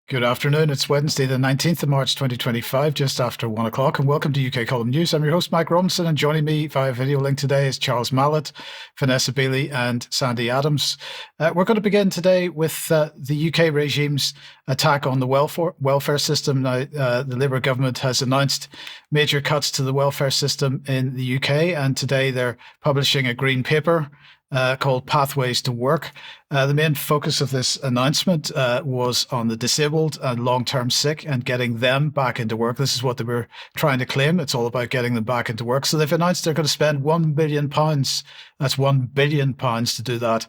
Good afternoon. It's Wednesday, the 19th of March, 2025, just after 1 o'clock, and welcome to UK Column News. I'm your host, Mike Robinson, and joining me via video link today is Charles Malet, Vanessa Beeley, and Sandi Adams. We're going to begin today with the UK regime's attack on the welfare system. Now, the Labour government has announced major cuts to the welfare system in the UK, and today they're publishing a green paper called Pathways to Work. The main focus of this announcement was on the disabled and long-term sick and getting them back into work. This is what they were trying to claim. It's all about getting them back into work. So they've announced they're going to spend £1 billion. That's £1 billion to do that.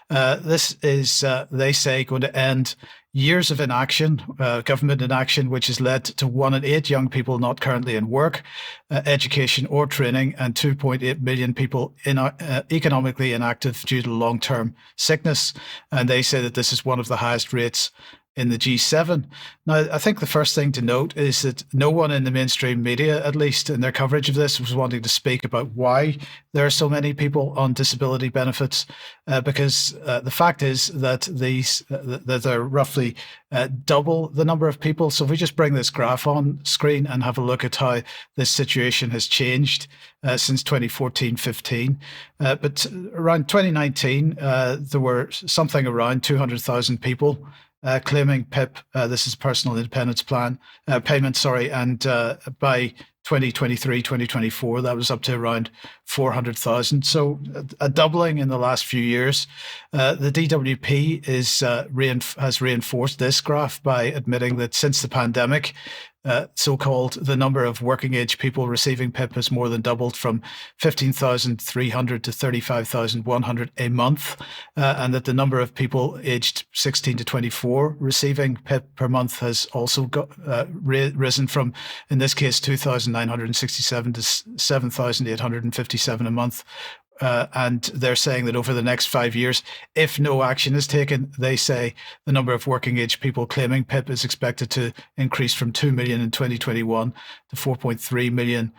This is, they say, going to end years of inaction, government inaction, which has led to 1 in 8 young people not currently in work, education or training, and 2.8 million people economically inactive due to long-term sickness. And they say that this is one of the highest rates in the G7. Now, I think the first thing to note is that no one in the mainstream media, at least in their coverage of this, was wanting to speak about why there are so many people on disability benefits, because the fact is that that they're roughly double the number of people. So if we just bring this graph on screen and have a look at how this situation has changed since 2014-15. But around 2019, there were something around 200,000 people claiming PIP, this is Personal Independence Plan, payment, and by 2023, 2024, that was up to around 400,000. So a doubling in the last few years. The DWP has reinforced this graph by admitting that since the pandemic, so-called the number of working age people receiving PIP has more than doubled from 15,300 to 35,100 a month, and that the number of people aged 16 to 24 receiving PIP per month has also risen from, in this case, 2,967 to 7,857 a month. And they're saying that over the next 5 years, if no action is taken, they say the number of working age people claiming PIP is expected to increase from 2 million in 2021 to 4.3 million,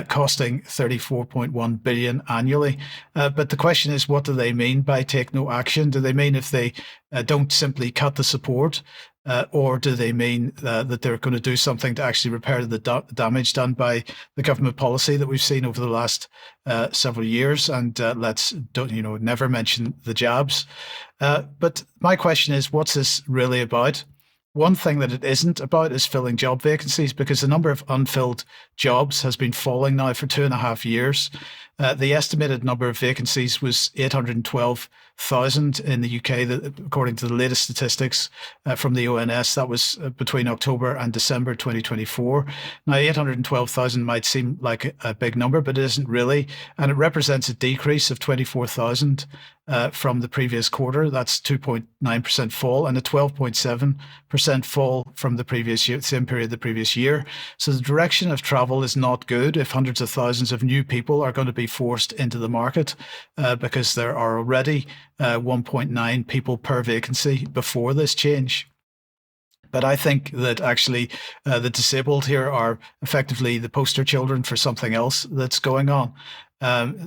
costing 34.1 billion annually. But the question is, what do they mean by take no action? Do they mean if they don't simply cut the support? Or do they mean that they're going to do something to actually repair the damage done by the government policy that we've seen over the last several years? And never mention the jabs. But my question is, what's this really about? One thing that it isn't about is filling job vacancies, because the number of unfilled jobs has been falling now for 2.5 years. The estimated number of vacancies was 812,000 in the UK, according to the latest statistics from the ONS. That was between October and December 2024. Now, 812,000 might seem like a big number, but it isn't really. And it represents a decrease of 24,000 from the previous quarter. That's 2.9% fall, and a 12.7% fall from the previous year, same period the previous year. So the direction of travel is not good if hundreds of thousands of new people are going to be forced into the market, because there are already 1.9 people per vacancy before this change. But I think that actually the disabled here are effectively the poster children for something else that's going on.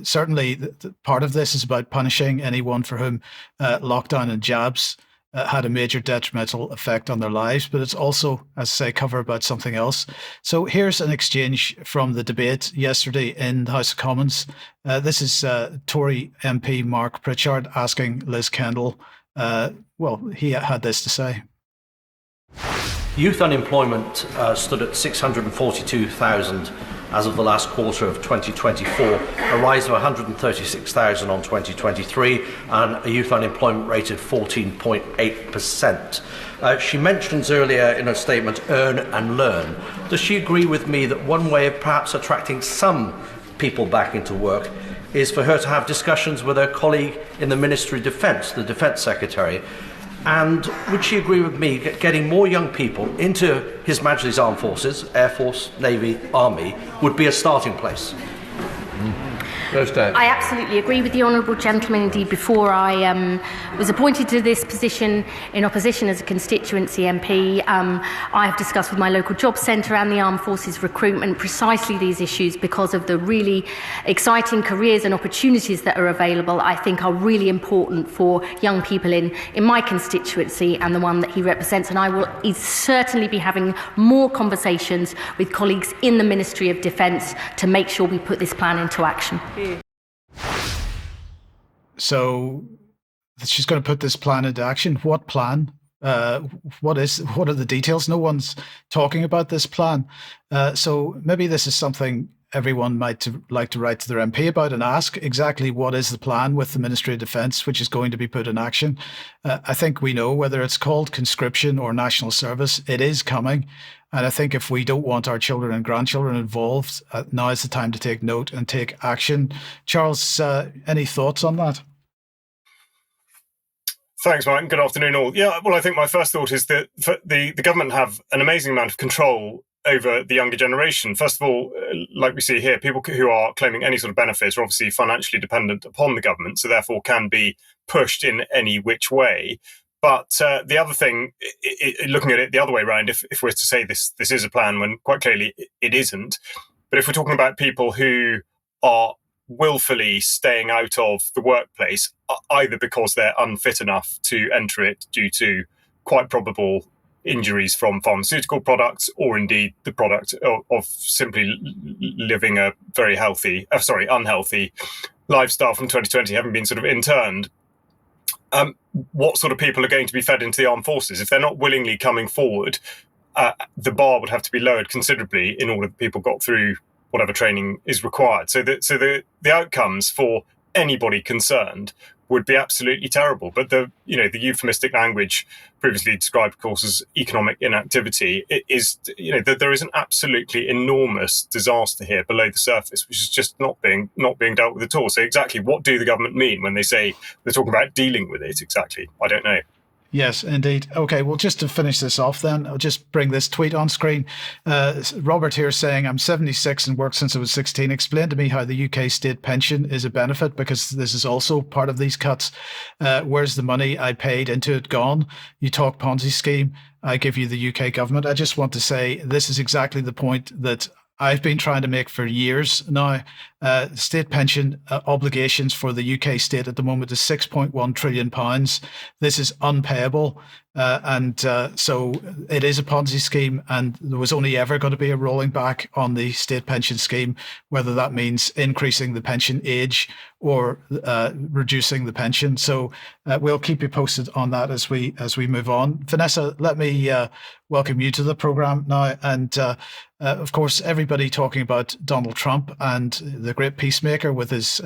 Certainly, part of this is about punishing anyone for whom lockdown and jabs had a major detrimental effect on their lives, but it's also, as I say, cover about something else. So here's an exchange from the debate yesterday in the House of Commons. This is Tory MP Mark Pritchard asking Liz Kendall. He had this to say. Youth unemployment stood at 642,000 as of the last quarter of 2024, a rise of 136,000 on 2023, and a youth unemployment rate of 14.8%. She mentions earlier in her statement, earn and learn. Does she agree with me that one way of perhaps attracting some people back into work is for her to have discussions with her colleague in the Ministry of Defence, the Defence Secretary? And would she agree with me that getting more young people into His Majesty's Armed Forces, Air Force, Navy, Army, would be a starting place? I absolutely agree with the honourable gentleman. Indeed, before I was appointed to this position in opposition as a constituency MP, I have discussed with my local job centre and the Armed Forces recruitment precisely these issues because of the really exciting careers and opportunities that are available. I think are really important for young people in my constituency and the one that he represents. And I will certainly be having more conversations with colleagues in the Ministry of Defence to make sure we put this plan into action. So she's going to put this plan into action. What plan? What are the details? No one's talking about this plan. So maybe this is something everyone might like to write to their MP about and ask exactly what is the plan with the Ministry of Defence, which is going to be put in action. I think we know whether it's called conscription or national service, it is coming. And I think if we don't want our children and grandchildren involved, now is the time to take note and take action. Charles, any thoughts on that? Thanks, Mike. Good afternoon, all. Yeah, well, I think my first thought is that the government have an amazing amount of control over the younger generation. First of all, like we see here, people who are claiming any sort of benefits are obviously financially dependent upon the government, so therefore can be pushed in any which way. But the other thing, looking at it the other way around, if we're to say this is a plan when quite clearly it isn't, but if we're talking about people who are willfully staying out of the workplace, either because they're unfit enough to enter it due to quite probable injuries from pharmaceutical products, or indeed the product of simply living a very unhealthy lifestyle from 2020, having been sort of interned. What sort of people are going to be fed into the armed forces? If they're not willingly coming forward, the bar would have to be lowered considerably in order that people got through whatever training is required. So the outcomes for anybody concerned would be absolutely terrible. But the euphemistic language previously described, of course, as economic inactivity, it is, that there is an absolutely enormous disaster here below the surface, which is just not being dealt with at all. So exactly what do the government mean when they say they're talking about dealing with it exactly? I don't know. Yes, indeed. Okay, well, just to finish this off then, I'll just bring this tweet on screen. Robert here saying, I'm 76 and worked since I was 16. Explain to me how the UK state pension is a benefit, because this is also part of these cuts. Where's the money I paid into it gone? You talk Ponzi scheme. I give you the UK government. I just want to say this is exactly the point that I've been trying to make for years now. State pension obligations for the UK state at the moment is £6.1 trillion. This is unpayable. So it is a Ponzi scheme, and there was only ever going to be a rolling back on the state pension scheme, whether that means increasing the pension age or reducing the pension. So we'll keep you posted on that as we move on. Vanessa, let me welcome you to the programme now. And of course, everybody talking about Donald Trump and the great peacemaker with his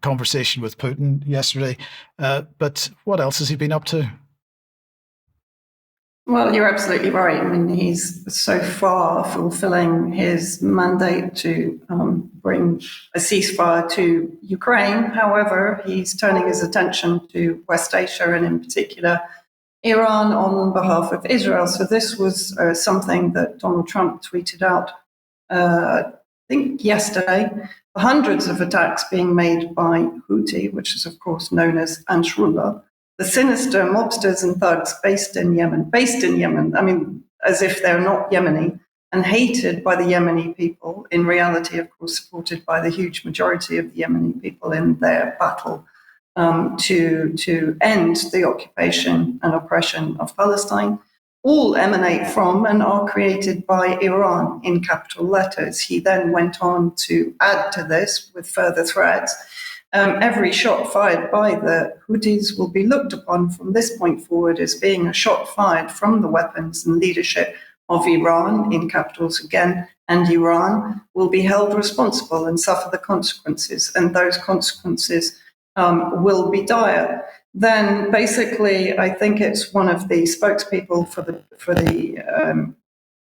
conversation with Putin yesterday. But what else has he been up to? Well, you're absolutely right. I mean, he's so far fulfilling his mandate to bring a ceasefire to Ukraine. However, he's turning his attention to West Asia and in particular Iran on behalf of Israel. So this was something that Donald Trump tweeted out, I think yesterday. Hundreds of attacks being made by Houthi, which is of course known as Ansarullah, the sinister mobsters and thugs based in Yemen, I mean, as if they're not Yemeni, and hated by the Yemeni people, in reality, of course, supported by the huge majority of the Yemeni people in their battle to end the occupation and oppression of Palestine, all emanate from and are created by Iran in capital letters. He then went on to add to this with further threats. Every shot fired by the Houthis will be looked upon from this point forward as being a shot fired from the weapons and leadership of Iran, in capitals again, and Iran will be held responsible and suffer the consequences, and those consequences will be dire. Then basically, I think it's one of the spokespeople for the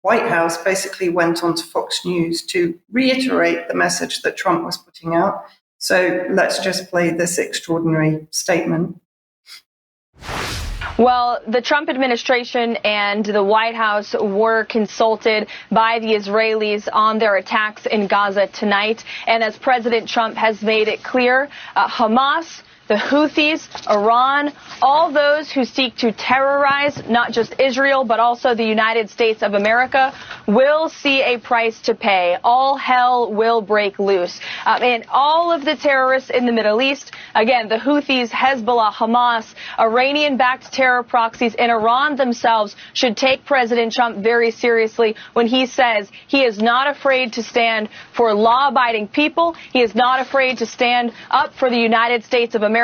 White House basically went on to Fox News to reiterate the message that Trump was putting out. So let's just play this extraordinary statement. Well, the Trump administration and the White House were consulted by the Israelis on their attacks in Gaza tonight. And as President Trump has made it clear, Hamas, the Houthis, Iran, all those who seek to terrorize not just Israel, but also the United States of America, will see a price to pay. All hell will break loose. And all of the terrorists in the Middle East, again, the Houthis, Hezbollah, Hamas, Iranian-backed terror proxies, and Iran themselves should take President Trump very seriously when he says he is not afraid to stand for law-abiding people. He is not afraid to stand up for the United States of America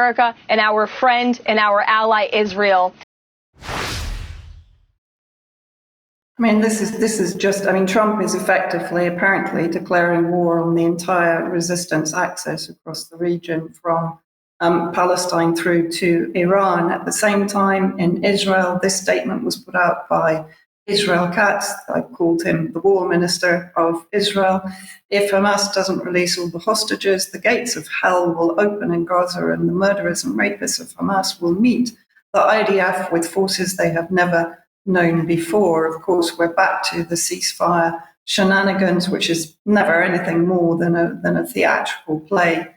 and our friend and our ally Israel. I mean, this is just, I mean, Trump is effectively, apparently, declaring war on the entire resistance axis across the region from Palestine through to Iran. At the same time, in Israel, this statement was put out by Israel Katz. I called him the war minister of Israel. If Hamas doesn't release all the hostages, the gates of hell will open in Gaza and the murderers and rapists of Hamas will meet the IDF with forces they have never known before. Of course, we're back to the ceasefire shenanigans, which is never anything more than a theatrical play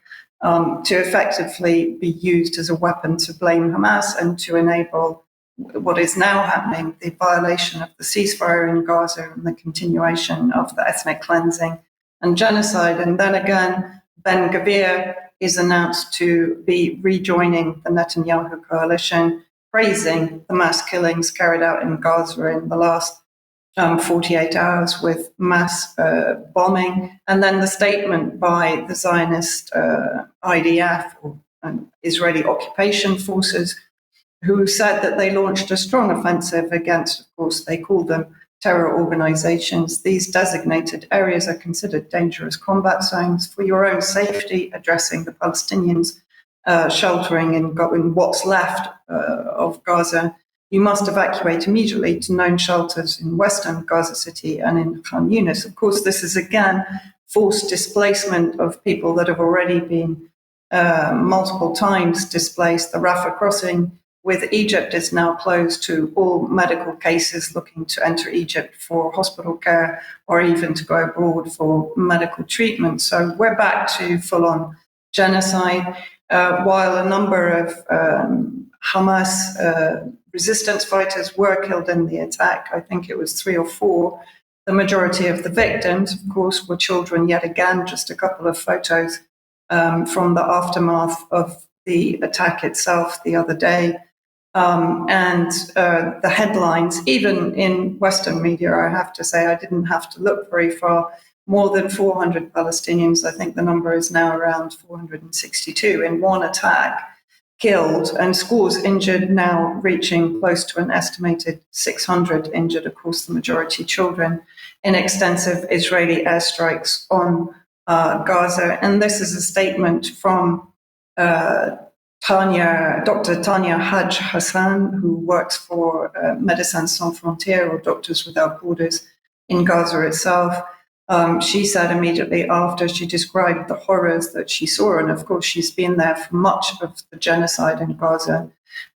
to effectively be used as a weapon to blame Hamas and to enable what is now happening, the violation of the ceasefire in Gaza and the continuation of the ethnic cleansing and genocide. And then again, Ben Gvir is announced to be rejoining the Netanyahu coalition, praising the mass killings carried out in Gaza in the last 48 hours with mass bombing. And then the statement by the Zionist IDF, or Israeli occupation forces, who said that they launched a strong offensive against, of course, they call them terror organizations. These designated areas are considered dangerous combat zones for your own safety, addressing the Palestinians sheltering in what's left of Gaza. You must evacuate immediately to known shelters in western Gaza City and in Khan Yunis. Of course, this is again forced displacement of people that have already been multiple times displaced. The Rafah crossing with Egypt is now closed to all medical cases looking to enter Egypt for hospital care or even to go abroad for medical treatment. So we're back to full-on genocide. While a number of Hamas resistance fighters were killed in the attack, I think it was 3 or 4, the majority of the victims, of course, were children yet again. Just a couple of photos from the aftermath of the attack itself the other day. And the headlines, even in Western media, I have to say, I didn't have to look very far. More than 400 Palestinians, I think the number is now around 462, in one attack, killed, and scores injured, now reaching close to an estimated 600 injured, of course, the majority children, in extensive Israeli airstrikes on Gaza. And this is a statement from Dr. Tanya Haj Hassan, who works for Médecins Sans Frontières, or Doctors Without Borders, in Gaza itself. She said immediately after, she described the horrors that she saw, and of course she's been there for much of the genocide in Gaza.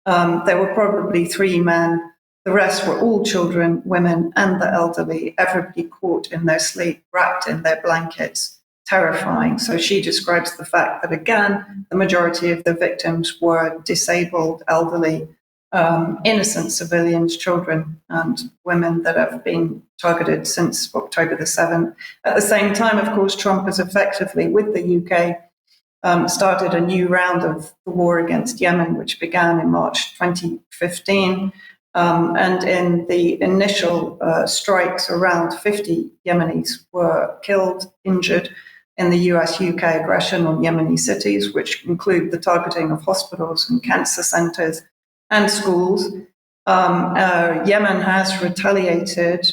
There were probably 3 men. The rest were all children, women, and the elderly, everybody caught in their sleep, wrapped in their blankets. Terrifying. So she describes the fact that, again, the majority of the victims were disabled, elderly, innocent civilians, children and women that have been targeted since October the 7th. At the same time, of course, Trump has effectively, with the UK, started a new round of the war against Yemen, which began in March 2015. And in the initial strikes, around 50 Yemenis were killed, injured, in the US-UK aggression on Yemeni cities, which include the targeting of hospitals and cancer centers and schools. Yemen has retaliated.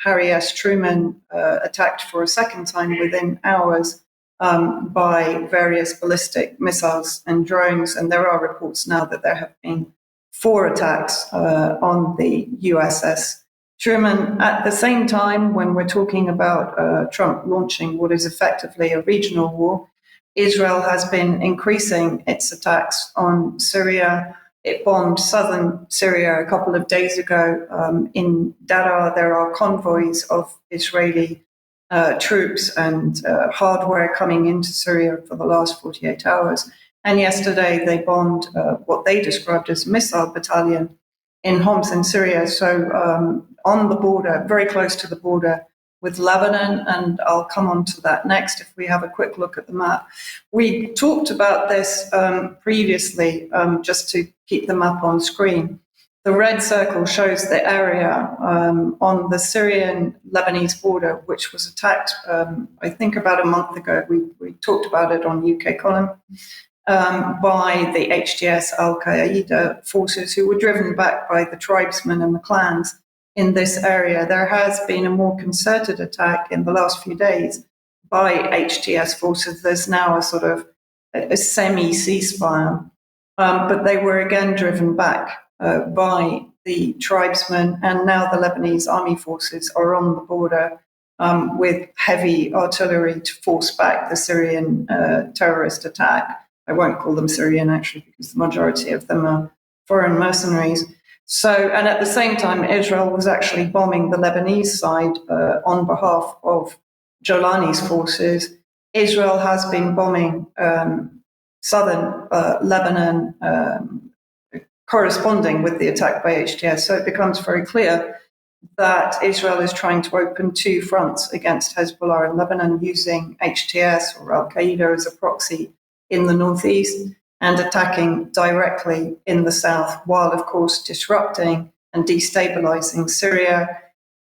Harry S. Truman attacked for a second time within hours by various ballistic missiles and drones. And there are reports now that there have been 4 attacks on the USS Truman. At the same time, when we're talking about Trump launching what is effectively a regional war, Israel has been increasing its attacks on Syria, It bombed southern Syria a couple of days ago. In Daraa, there are convoys of Israeli troops and hardware coming into Syria for the last 48 hours. And yesterday they bombed what they described as a missile battalion in Homs in Syria. So on the border, very close to the border with Lebanon, and I'll come on to that next if we have a quick look at the map. We talked about this previously, just to keep the map on screen. The red circle shows the area on the Syrian-Lebanese border, which was attacked, I think, about a month ago. We talked about it on UK column, by the HTS Al-Qaeda forces who were driven back by the tribesmen and the clans in this area. There has been a more concerted attack in the last few days by HTS forces. There's now a sort of a semi-ceasefire, but they were again driven back by the tribesmen, and now the Lebanese army forces are on the border with heavy artillery to force back the Syrian terrorist attack. I won't call them Syrian, actually, because the majority of them are foreign mercenaries. So, and at the same time, Israel was actually bombing the Lebanese side on behalf of Jolani's forces. Israel has been bombing southern Lebanon, corresponding with the attack by HTS. So it becomes very clear that Israel is trying to open two fronts against Hezbollah in Lebanon, using HTS or Al-Qaeda as a proxy in the northeast, and attacking directly in the south, while, of course, disrupting and destabilizing Syria,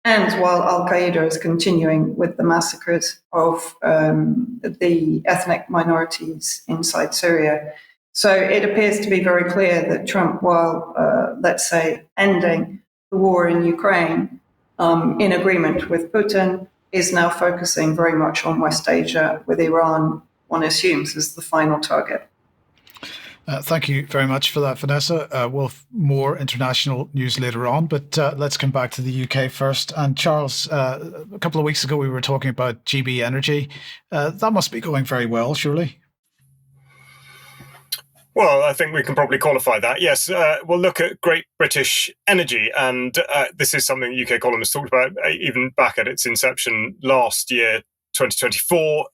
and while Al-Qaeda is continuing with the massacres of the ethnic minorities inside Syria. So it appears to be very clear that Trump, while, let's say, ending the war in Ukraine in agreement with Putin, is now focusing very much on West Asia, with Iran, one assumes, as the final target. Thank you very much for that, Vanessa. We'll have more international news later on, but let's come back to the UK first. And Charles, a couple of weeks ago, we were talking about GB Energy. That must be going very well, surely? Well, I think we can probably qualify that. Yes, we'll look at Great British Energy, and this is something UK columnists talked about even back at its inception last year, 2024.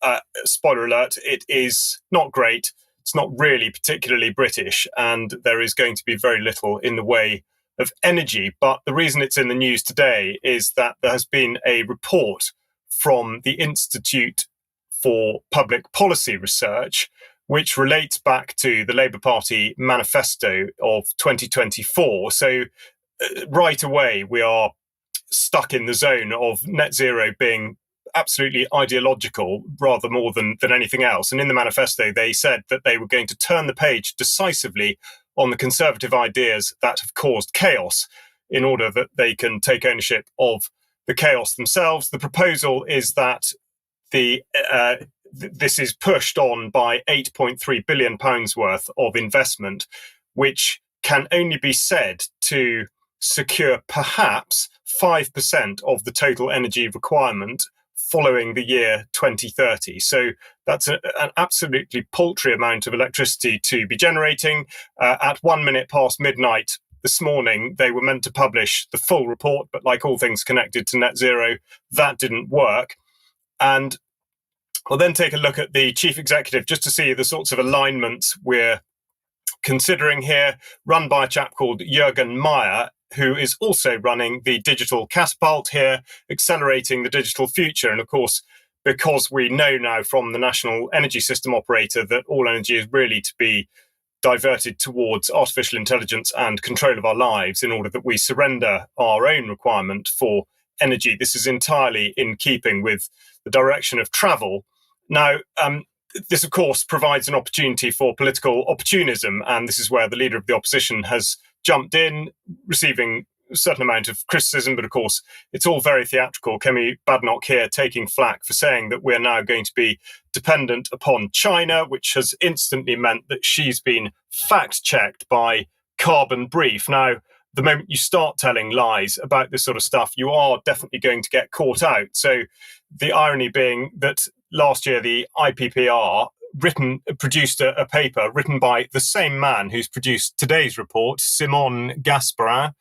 Spoiler alert, it is not great. It's not really particularly British, and there is going to be very little in the way of energy. But the reason it's in the news today is that there has been a report from the Institute for Public Policy Research, which relates back to the Labour Party manifesto of 2024. So right away, we are stuck in the zone of net zero being absolutely ideological rather more than anything else. And in the manifesto, they said that they were going to turn the page decisively on the conservative ideas that have caused chaos in order that they can take ownership of the chaos themselves. The proposal is that this is pushed on by £8.3 billion worth of investment, which can only be said to secure perhaps 5% of the total energy requirement following the year 2030. So that's an absolutely paltry amount of electricity to be generating. At 1 minute past midnight this morning, they were meant to publish the full report, but like all things connected to net zero, that didn't work. And we'll then take a look at the chief executive just to see the sorts of alignments we're considering here, run by a chap called Jürgen Meyer, who is also running the digital catapult here, accelerating the digital future. And of course, because we know now from the National Energy System Operator that all energy is really to be diverted towards artificial intelligence and control of our lives in order that we surrender our own requirement for energy. This is entirely in keeping with the direction of travel. Now, this, of course, provides an opportunity for political opportunism, and this is where the leader of the opposition has jumped in, receiving a certain amount of criticism, but of course, it's all very theatrical. Kemi Badenoch here taking flack for saying that we're now going to be dependent upon China, which has instantly meant that she's been fact-checked by Carbon Brief. Now, the moment you start telling lies about this sort of stuff, you are definitely going to get caught out. So the irony being that last year, the IPPR produced a paper written by the same man who's produced today's report, Simon Gasperin,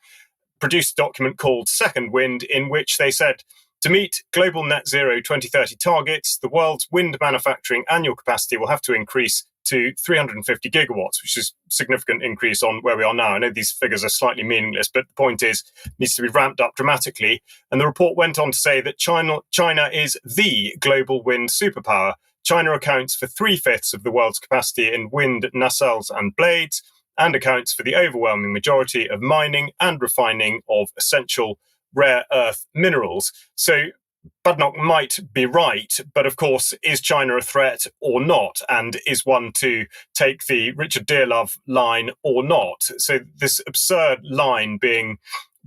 produced a document called Second Wind, in which they said, to meet global net zero 2030 targets, the world's wind manufacturing annual capacity will have to increase to 350 gigawatts, which is a significant increase on where we are now. I know these figures are slightly meaningless, but the point is, it needs to be ramped up dramatically. And the report went on to say that China is the global wind superpower. China accounts for 3/5 of the world's capacity in wind nacelles and blades, and accounts for the overwhelming majority of mining and refining of essential rare earth minerals. So Badnock might be right, but of course, is China a threat or not? And is one to take the Richard Dearlove line or not? So this absurd line being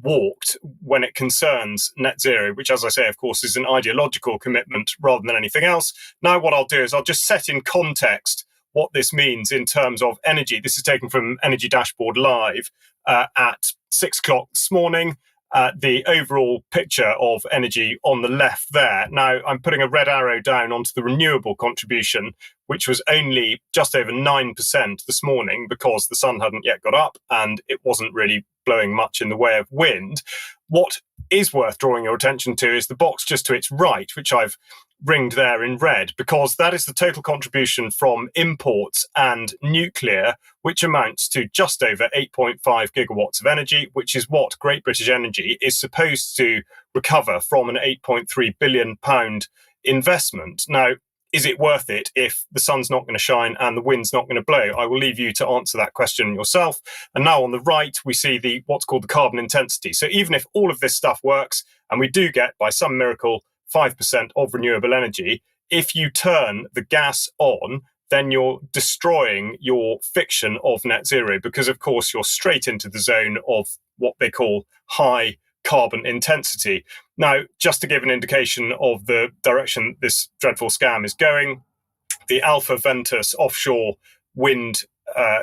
walked when it concerns net zero, which, as I say, of course, is an ideological commitment rather than anything else. Now, what I'll do is I'll just set in context what this means in terms of energy. This is taken from Energy Dashboard Live at 6 o'clock this morning. The overall picture of energy on the left there. Now, I'm putting a red arrow down onto the renewable contribution, which was only just over 9% this morning because the sun hadn't yet got up and it wasn't really blowing much in the way of wind. What is worth drawing your attention to is the box just to its right, which I've ringed there in red, because that is the total contribution from imports and nuclear, which amounts to just over 8.5 gigawatts of energy, which is what Great British Energy is supposed to recover from an £8.3 billion investment. Now, is it worth it if the sun's not going to shine and the wind's not going to blow? I will leave you to answer that question yourself. And now on the right, we see what's called the carbon intensity. So even if all of this stuff works, and we do get, by some miracle, 5% of renewable energy, if you turn the gas on, then you're destroying your fiction of net zero, because, of course, you're straight into the zone of what they call high carbon intensity. Now, just to give an indication of the direction this dreadful scam is going, the Alpha Ventus offshore wind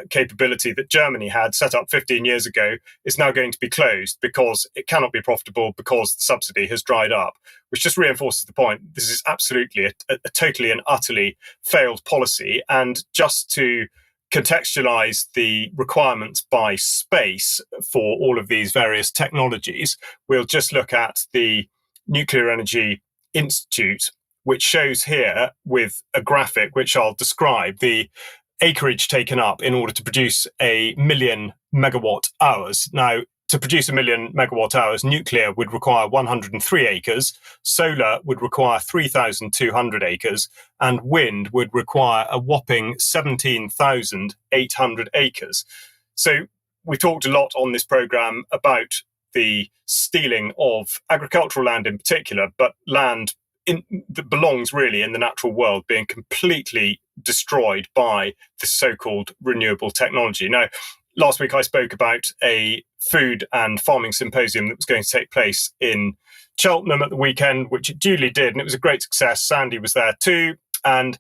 capability that Germany had set up 15 years ago is now going to be closed because it cannot be profitable because the subsidy has dried up, which just reinforces the point. This is absolutely a totally and utterly failed policy. And just to contextualize the requirements by space for all of these various technologies, we'll just look at the Nuclear Energy Institute, which shows here with a graphic which I'll describe the acreage taken up in order to produce 1 million megawatt hours. Now, to produce 1 million megawatt hours, nuclear would require 103 acres, solar would require 3,200 acres, and wind would require a whopping 17,800 acres. So we've talked a lot on this programme about the stealing of agricultural land in particular, but land that belongs really in the natural world being completely destroyed by this so-called renewable technology. Now, last week I spoke about a food and farming symposium that was going to take place in Cheltenham at the weekend, which it duly did, and it was a great success. Sandi was there too, and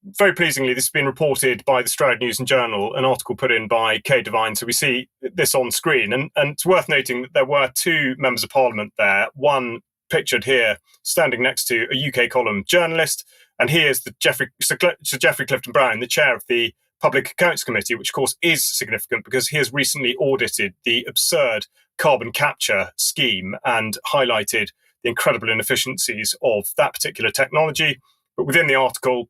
very pleasingly, this has been reported by the Stroud News and Journal, an article put in by Kay Devine, so we see this on screen. And it's worth noting that there were 2 members of Parliament there, one pictured here standing next to a UK column journalist, and here's Sir Geoffrey Clifton Brown, the chair of the Public Accounts Committee, which of course is significant because he has recently audited the absurd carbon capture scheme and highlighted the incredible inefficiencies of that particular technology. But within the article,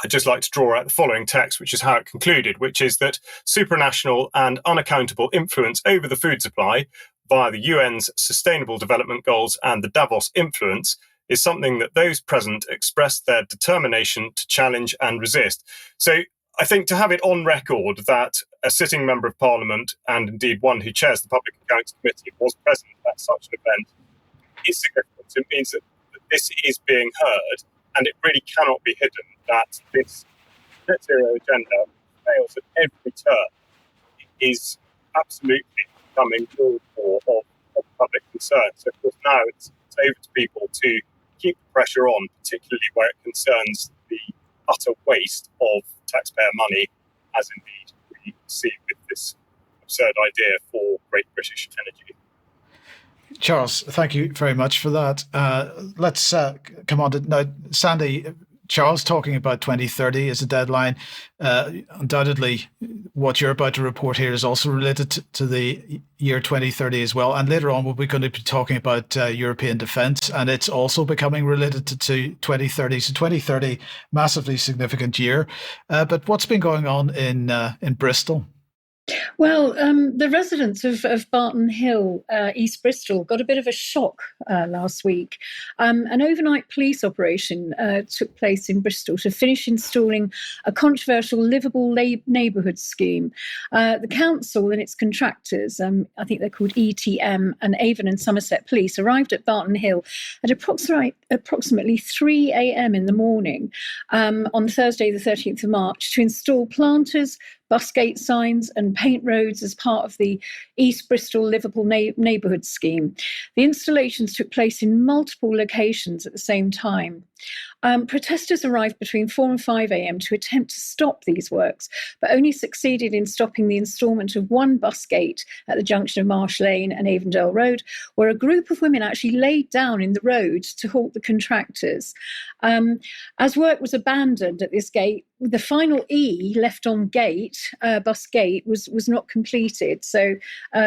I'd just like to draw out the following text, which is how it concluded, which is that supranational and unaccountable influence over the food supply via the UN's Sustainable Development Goals and the Davos influence is something that those present expressed their determination to challenge and resist. So I think to have it on record that a sitting member of Parliament, and indeed one who chairs the Public Accounts Committee, was present at such an event is significant. It means that this is being heard, and it really cannot be hidden that this net zero agenda fails at every turn. It is absolutely becoming more and more of public concern. So of course now it's over to people to keep the pressure on, particularly where it concerns the utter waste of taxpayer money, as indeed we see with this absurd idea for Great British Energy. Charles, thank you very much for that. Let's come on to now, Sandi. Charles talking about 2030 as a deadline. Undoubtedly, what you're about to report here is also related to the year 2030 as well. And later on, we're going to be talking about European defence, and it's also becoming related to 2030. So 2030, massively significant year. But what's been going on in Bristol? Well, the residents of Barton Hill, East Bristol, got a bit of a shock last week. An overnight police operation took place in Bristol to finish installing a controversial livable neighbourhood scheme. The council and its contractors, I think they're called ETM, and Avon and Somerset Police, arrived at Barton Hill at approximately 3 a.m. in the morning on Thursday, the 13th of March, to install planters, bus gate signs and paint roads as part of the East Bristol Livable Neighbourhood Scheme. The installations took place in multiple locations at the same time. Protesters arrived between 4 and 5 a.m. to attempt to stop these works, but only succeeded in stopping the instalment of one bus gate at the junction of Marsh Lane and Avondale Road, where a group of women actually laid down in the road to halt the contractors. As work was abandoned at this gate, the final E left on gate, bus gate, was not completed. So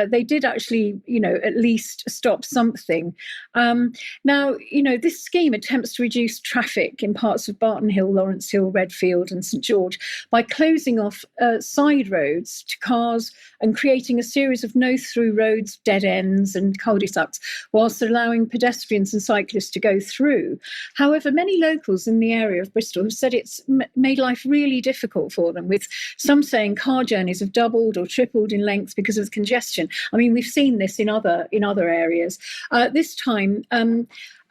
they did actually, at least stop something. Now, this scheme attempts to reduce traffic in parts of Barton Hill, Lawrence Hill, Redfield and St George by closing off side roads to cars and creating a series of no-through roads, dead ends and cul-de-sacs, whilst allowing pedestrians and cyclists to go through. However, many locals in the area of Bristol have said it's made life really difficult for them, with some saying car journeys have doubled or tripled in length because of congestion. I mean, we've seen this in other areas. This time,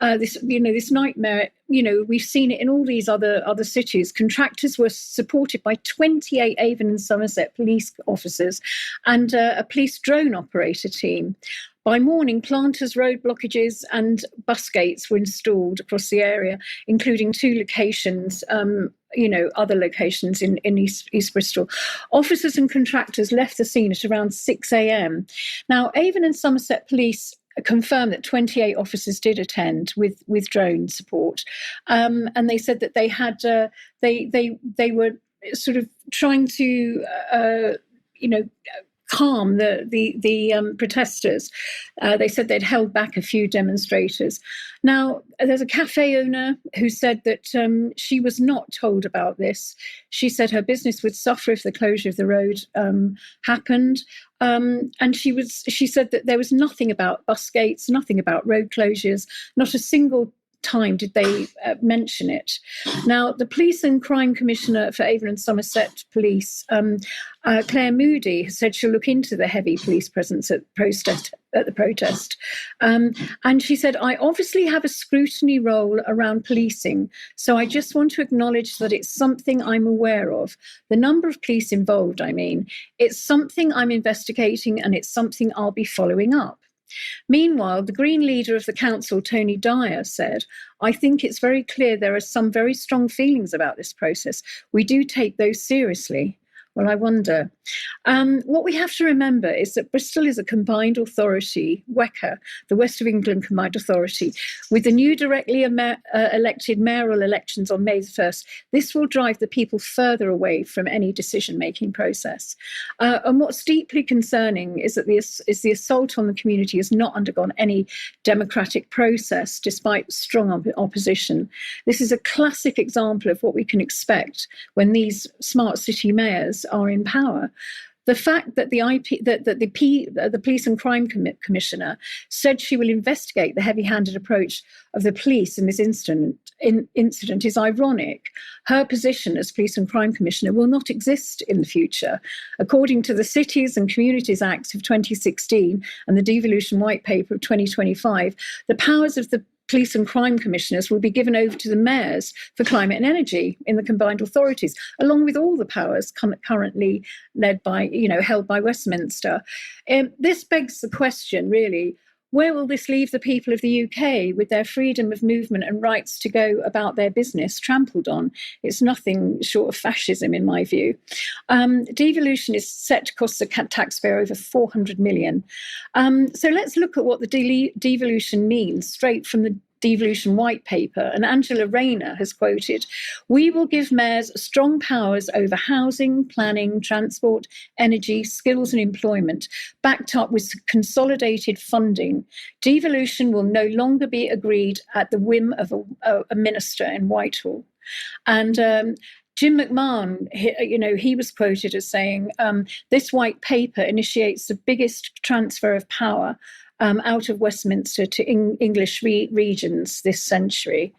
this nightmare, we've seen it in all these other cities. Contractors were supported by 28 Avon and Somerset police officers and a police drone operator team. By morning, planters, road blockages and bus gates were installed across the area, including 2 locations, other locations in East Bristol. Officers and contractors left the scene at around 6 a.m. Now, Avon and Somerset Police confirmed that 28 officers did attend with drone support, and they said that they had they were sort of trying to calm the protesters. They said they'd held back a few demonstrators. Now, there's a cafe owner who said that she was not told about this. She said her business would suffer if the closure of the road happened. And she said that there was nothing about bus gates, nothing about road closures, not a single time did they mention it. Now, the Police and Crime Commissioner for Avon and Somerset Police, Claire Moody, has said she'll look into the heavy police presence at the protest. And she said, I obviously have a scrutiny role around policing, so I just want to acknowledge that it's something I'm aware of. The number of police involved, it's something I'm investigating and it's something I'll be following up. Meanwhile, the Green leader of the council, Tony Dyer, said, I think it's very clear there are some very strong feelings about this process. We do take those seriously. Well, I wonder. What we have to remember is that Bristol is a combined authority, WECA, the West of England Combined Authority. With the new directly elected mayoral elections on May the 1st, this will drive the people further away from any decision-making process. And what's deeply concerning is that the assault on the community has not undergone any democratic process, despite strong opposition. This is a classic example of what we can expect when these smart city mayors are in power. The fact that the Police and Crime Commissioner said she will investigate the heavy-handed approach of the police in this incident is ironic. Her position as Police and Crime Commissioner will not exist in the future. According to the Cities and Communities Act of 2016 and the Devolution White Paper of 2025, the powers of the Police and Crime Commissioners will be given over to the mayors for climate and energy in the combined authorities, along with all the powers currently held by Westminster. This begs the question, really, where will this leave the people of the UK with their freedom of movement and rights to go about their business trampled on? It's nothing short of fascism, in my view. Devolution is set to cost the taxpayer over 400 million. So let's look at what the devolution means straight from devolution white paper, and Angela Rayner has quoted, "We will give mayors strong powers over housing, planning, transport, energy, skills and employment, backed up with consolidated funding. Devolution will no longer be agreed at the whim of a minister in Whitehall." And Jim McMahon, he was quoted as saying, "This white paper initiates the biggest transfer of power out of Westminster to English regions this century."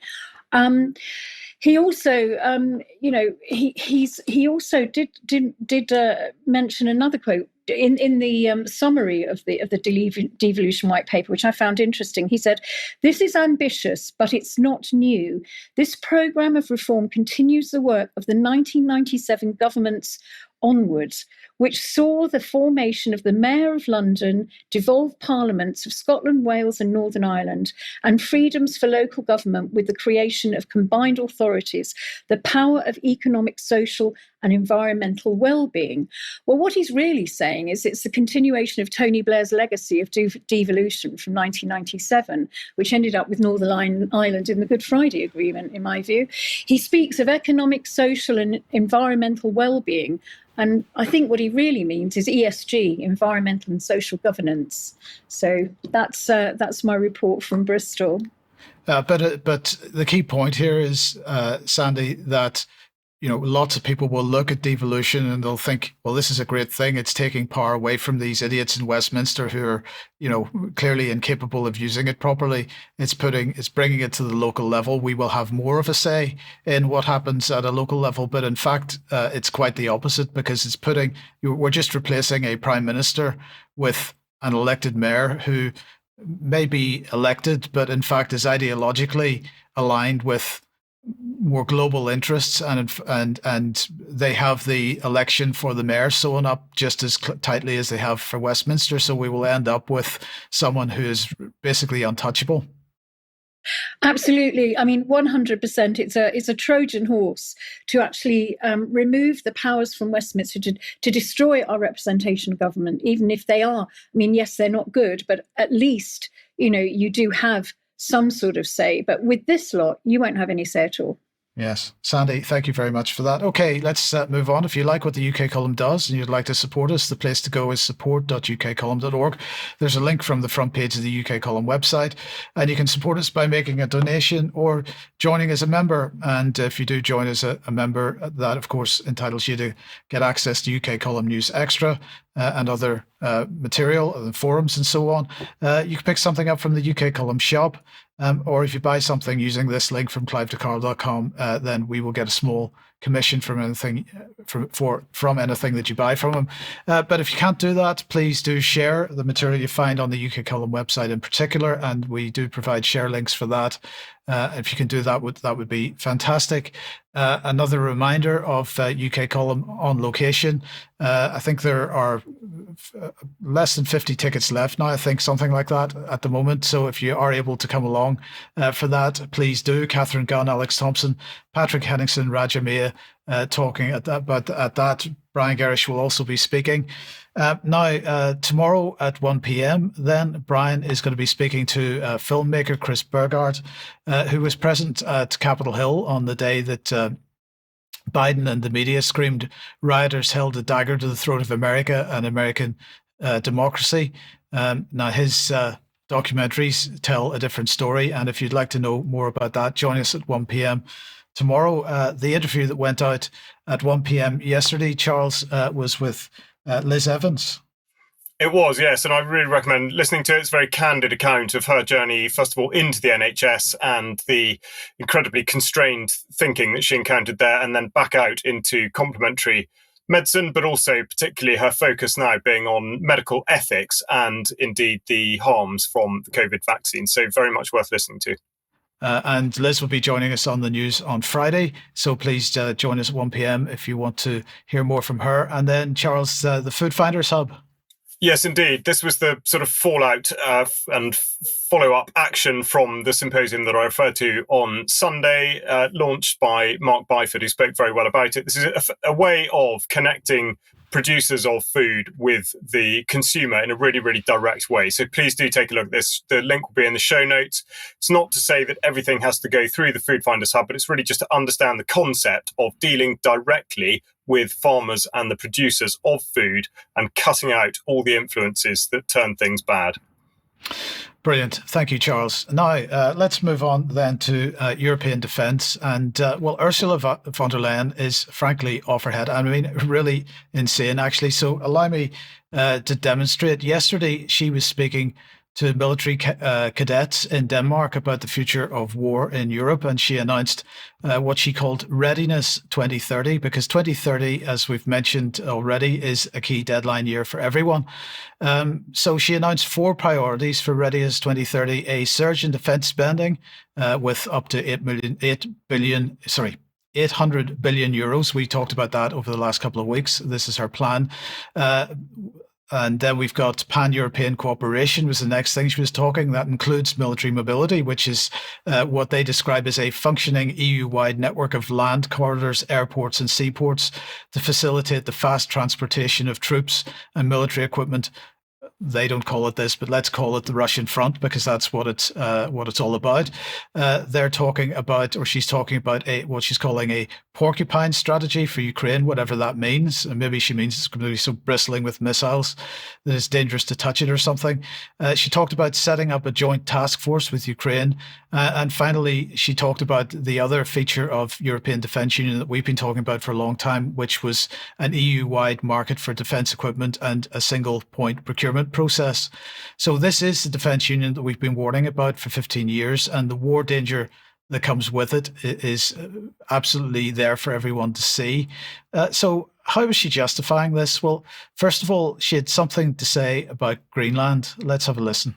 He also, he also did mention another quote in the summary of the devolution white paper, which I found interesting. He said, "This is ambitious, but it's not new. This programme of reform continues the work of the 1997 government's onwards, which saw the formation of the Mayor of London, devolved parliaments of Scotland, Wales and Northern Ireland, and freedoms for local government with the creation of combined authorities, the power of economic, social and environmental well-being." Well, what he's really saying is it's the continuation of Tony Blair's legacy of devolution from 1997, which ended up with Northern Ireland in the Good Friday Agreement, in my view. He speaks of economic, social and environmental well-being. And I think what he really means is ESG, environmental and social governance. So that's my report from Bristol. But the key point here is, Sandi, that lots of people will look at devolution and they'll think, well, this is a great thing. It's taking power away from these idiots in Westminster who are, clearly incapable of using it properly. It's bringing it to the local level. We will have more of a say in what happens at a local level. But in fact, it's quite the opposite, because we're just replacing a prime minister with an elected mayor who may be elected, but in fact is ideologically aligned with more global interests, and they have the election for the mayor sewn up just as tightly as they have for Westminster. So we will end up with someone who is basically untouchable. Absolutely. I mean, 100%. It's a Trojan horse to actually remove the powers from Westminster to destroy our representation of government, even if they are. I mean, yes, they're not good, but at least, you do have some sort of say. But with this lot, you won't have any say at all. Yes. Sandi, thank you very much for that. Okay, let's move on. If you like what the UK Column does and you'd like to support us, the place to go is support.ukcolumn.org. There's a link from the front page of the UK Column website, and you can support us by making a donation or joining as a member. And if you do join as a member, that of course entitles you to get access to UK Column News Extra and other material, and forums and so on. You can pick something up from the UK Column shop. Or if you buy something using this link from clivedecarl.com, then we will get a small commission from anything from anything that you buy from them. But if you can't do that, please do share the material you find on the UK Column website in particular, and we do provide share links for that. If you can do that, that would be fantastic. Another reminder of UK Column on location. I think there are less than 50 tickets left now, I think, something like that at the moment. So if you are able to come along for that, please do. Catherine Gunn, Alex Thompson, Patrick Henningsen, Raja Mia talking at that. But at that, Brian Garish will also be speaking. Now, tomorrow at 1 p.m, then Brian is going to be speaking to filmmaker Chris Burgard, who was present at Capitol Hill on the day that Biden and the media screamed rioters held a dagger to the throat of America and American democracy. Now, his documentaries tell a different story. And if you'd like to know more about that, join us at 1 p.m. tomorrow. The interview that went out at 1 p.m. yesterday, Charles, was with Liz Evans. It was, yes, and I really recommend listening to it. It's a very candid account of her journey, first of all, into the NHS and the incredibly constrained thinking that she encountered there, and then back out into complementary medicine, but also particularly her focus now being on medical ethics and indeed the harms from the COVID vaccine. So very much worth listening to. And Liz will be joining us on the news on Friday. So please join us at 1 p.m. if you want to hear more from her. And then, Charles, the Food Finders Hub. Yes, indeed. This was the sort of fallout and follow-up action from the symposium that I referred to on Sunday, launched by Mark Byford, who spoke very well about it. This is a way of connecting producers of food with the consumer in a really, really direct way. So please do take a look at this. The link will be in the show notes. It's not to say that everything has to go through the Food Finders Hub, but it's really just to understand the concept of dealing directly with farmers and the producers of food and cutting out all the influences that turn things bad. Brilliant. Thank you, Charles. Now, let's move on then to European defence. And, Ursula von der Leyen is frankly off her head. I mean, really insane, actually. So allow me to demonstrate. Yesterday, she was speaking to military cadets in Denmark about the future of war in Europe. And she announced what she called Readiness 2030, because 2030, as we've mentioned already, is a key deadline year for everyone. So she announced 4 priorities for Readiness 2030, a surge in defence spending with up to 800 billion euros. We talked about that over the last couple of weeks. This is her plan. And then we've got pan-European cooperation was the next thing she was talking. That includes military mobility, which is what they describe as a functioning EU-wide network of land corridors, airports and seaports to facilitate the fast transportation of troops and military equipment. They don't call it this, but let's call it the Russian front, because that's what it's all about. They're talking about, or she's talking about what she's calling a porcupine strategy for Ukraine, whatever that means. And maybe she means it's going to be so bristling with missiles that it's dangerous to touch it or something. She talked about setting up a joint task force with Ukraine. And finally, she talked about the other feature of European Defence Union that we've been talking about for a long time, which was an EU-wide market for defence equipment and a single point procurement process. So this is the defence union that we've been warning about for 15 years, and the war danger that comes with it is absolutely there for everyone to see. So how was she justifying this? Well, first of all, she had something to say about Greenland. Let's have a listen.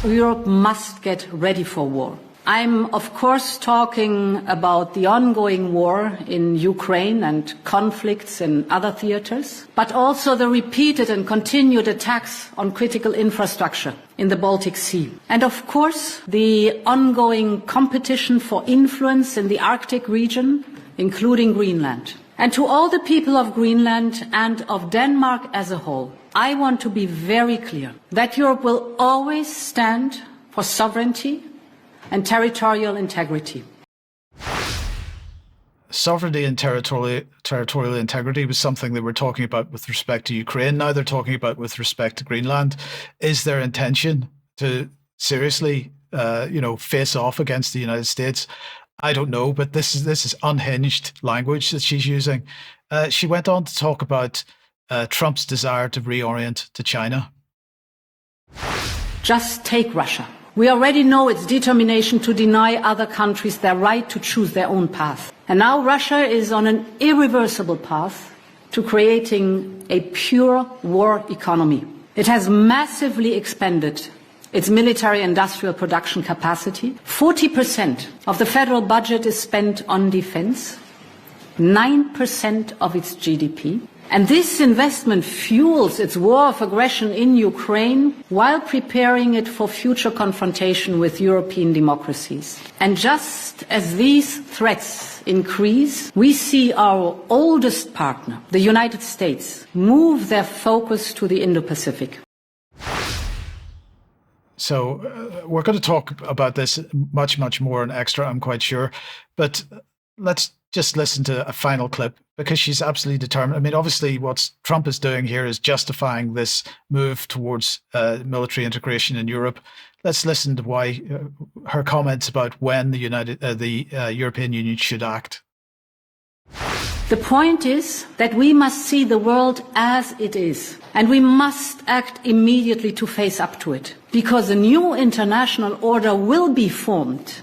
Europe must get ready for war. I'm, of course, talking about the ongoing war in Ukraine and conflicts in other theaters, but also the repeated and continued attacks on critical infrastructure in the Baltic Sea. And, of course, the ongoing competition for influence in the Arctic region, including Greenland. And to all the people of Greenland and of Denmark as a whole, I want to be very clear that Europe will always stand for sovereignty and territorial integrity. Sovereignty and territorial integrity was something they were talking about with respect to Ukraine. Now they're talking about with respect to Greenland. Is their intention to seriously, face off against the United States? I don't know, but this is unhinged language that she's using. She went on to talk about Trump's desire to reorient to China. Just take Russia. We already know its determination to deny other countries their right to choose their own path. And now Russia is on an irreversible path to creating a pure war economy. It has massively expanded its military-industrial production capacity. 40% of the federal budget is spent on defense, 9% of its GDP. And this investment fuels its war of aggression in Ukraine while preparing it for future confrontation with European democracies. And just as these threats increase, we see our oldest partner, the United States, move their focus to the Indo-Pacific. So we're going to talk about this much, much more in Extra, I'm quite sure. But let's just listen to a final clip, because she's absolutely determined. I mean, obviously what Trump is doing here is justifying this move towards military integration in Europe. Let's listen to why her comments about when the European Union should act. The point is that we must see the world as it is, and we must act immediately to face up to it, because a new international order will be formed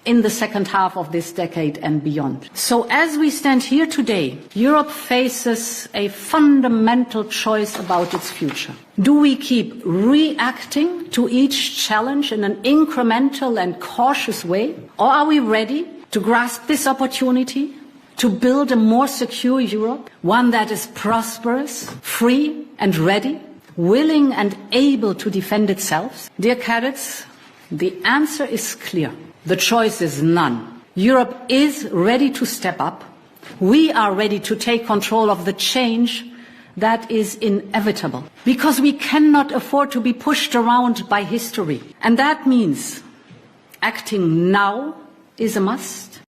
in the second half of this decade and beyond. So as we stand here today, Europe faces a fundamental choice about its future. Do we keep reacting to each challenge in an incremental and cautious way? Or are we ready to grasp this opportunity to build a more secure Europe, one that is prosperous, free, and ready, willing and able to defend itself? Dear cadets, the answer is clear. The choice is none. Europe is ready to step up. We are ready to take control of the change that is inevitable, because we cannot afford to be pushed around by history. And that means acting now is a must.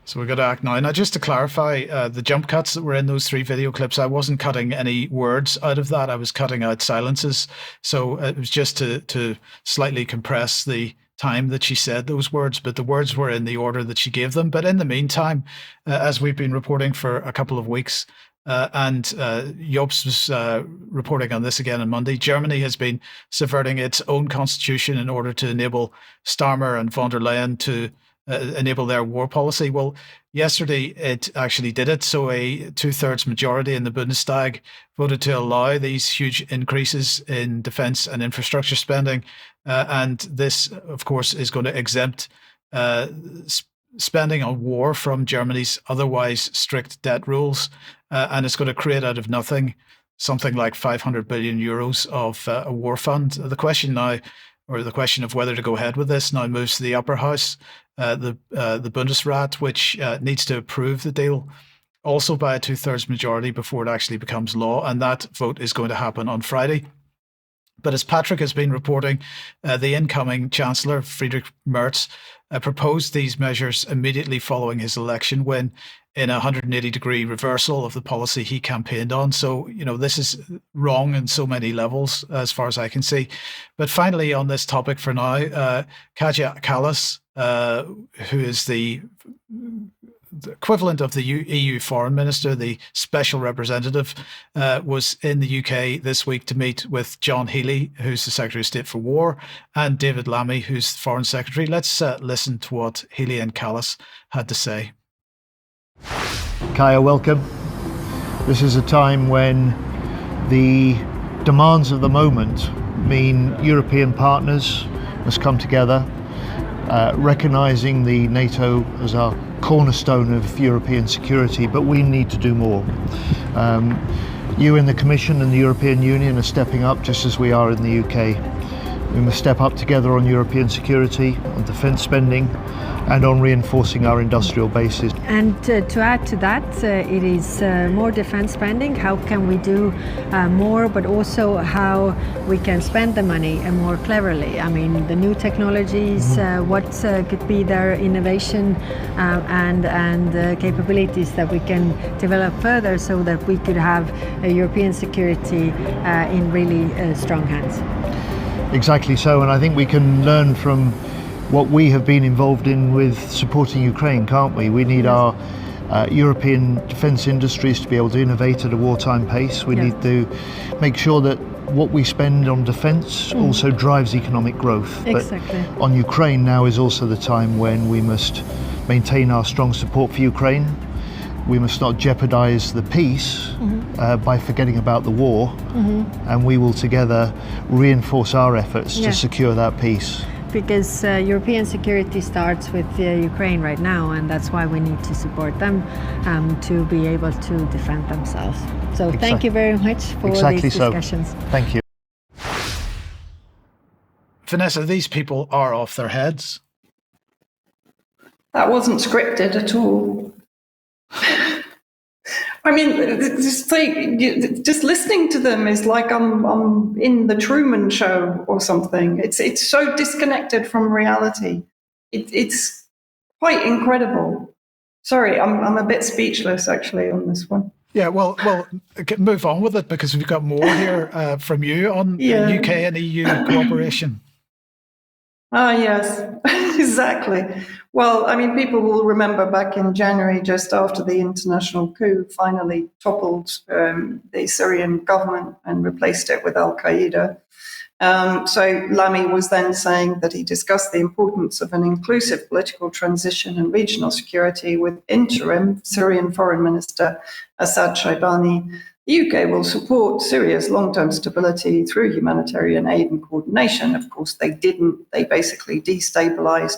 So we've got to act now. Now, just to clarify, the jump cuts that were in those 3 video clips, I wasn't cutting any words out of that. I was cutting out silences. So it was just to slightly compress the time that she said those words, but the words were in the order that she gave them. But in the meantime, as we've been reporting for a couple of weeks, and Jobs was reporting on this again on Monday, Germany has been subverting its own constitution in order to enable Starmer and von der Leyen to enable their war policy. Well, yesterday it actually did it. So a 2/3 majority in the Bundestag voted to allow these huge increases in defense and infrastructure spending. And this, of course, is going to exempt spending on war from Germany's otherwise strict debt rules. And it's going to create out of nothing something like 500 billion euros of a war fund. The question now, or the question of whether to go ahead with this, now moves to the upper house, the Bundesrat, which needs to approve the deal also by a 2/3 majority before it actually becomes law. And that vote is going to happen on Friday. But as Patrick has been reporting, the incoming Chancellor, Friedrich Merz, proposed these measures immediately following his election win in a 180-degree reversal of the policy he campaigned on. So, this is wrong in so many levels, as far as I can see. But finally, on this topic for now, Kaja Kallas, who is the equivalent of the EU Foreign Minister, the Special Representative, was in the UK this week to meet with John Healey, who's the Secretary of State for War, and David Lammy, who's the Foreign Secretary. Let's listen to what Healey and Kallas had to say. Kaya, welcome. This is a time when the demands of the moment mean European partners must come together, recognising the NATO as our cornerstone of European security, but we need to do more. You in the Commission and the European Union are stepping up just as we are in the UK. We must step up together on European security, on defence spending, and on reinforcing our industrial bases. And to add to that, it is more defence spending. How can we do more, but also how we can spend the money more cleverly? I mean, the new technologies, what could be their innovation and capabilities that we can develop further so that we could have European security in really strong hands. Exactly so, and I think we can learn from what we have been involved in with supporting Ukraine, can't we? We need our European defence industries to be able to innovate at a wartime pace. We need to make sure that what we spend on defence also drives economic growth. Exactly. But on Ukraine now is also the time when we must maintain our strong support for Ukraine. We must not jeopardise the peace by forgetting about the war, and we will together reinforce our efforts to secure that peace. Because European security starts with Ukraine right now, and that's why we need to support them to be able to defend themselves. So thank you very much for these discussions. Thank you. Vanessa, these people are off their heads. That wasn't scripted at all. I mean, just listening to them is like I'm in the Truman Show or something. It's so disconnected from reality. It's quite incredible. Sorry, I'm a bit speechless actually on this one. Yeah, well, move on with it because we've got more here from you on UK and EU cooperation. Yes, exactly. Well, I mean, people will remember back in January, just after the international coup finally toppled the Syrian government and replaced it with Al-Qaeda. So Lammy was then saying that he discussed the importance of an inclusive political transition and regional security with interim Syrian Foreign Minister Assad Shaybani. The UK will support Syria's long-term stability through humanitarian aid and coordination. Of course, they didn't. They basically destabilized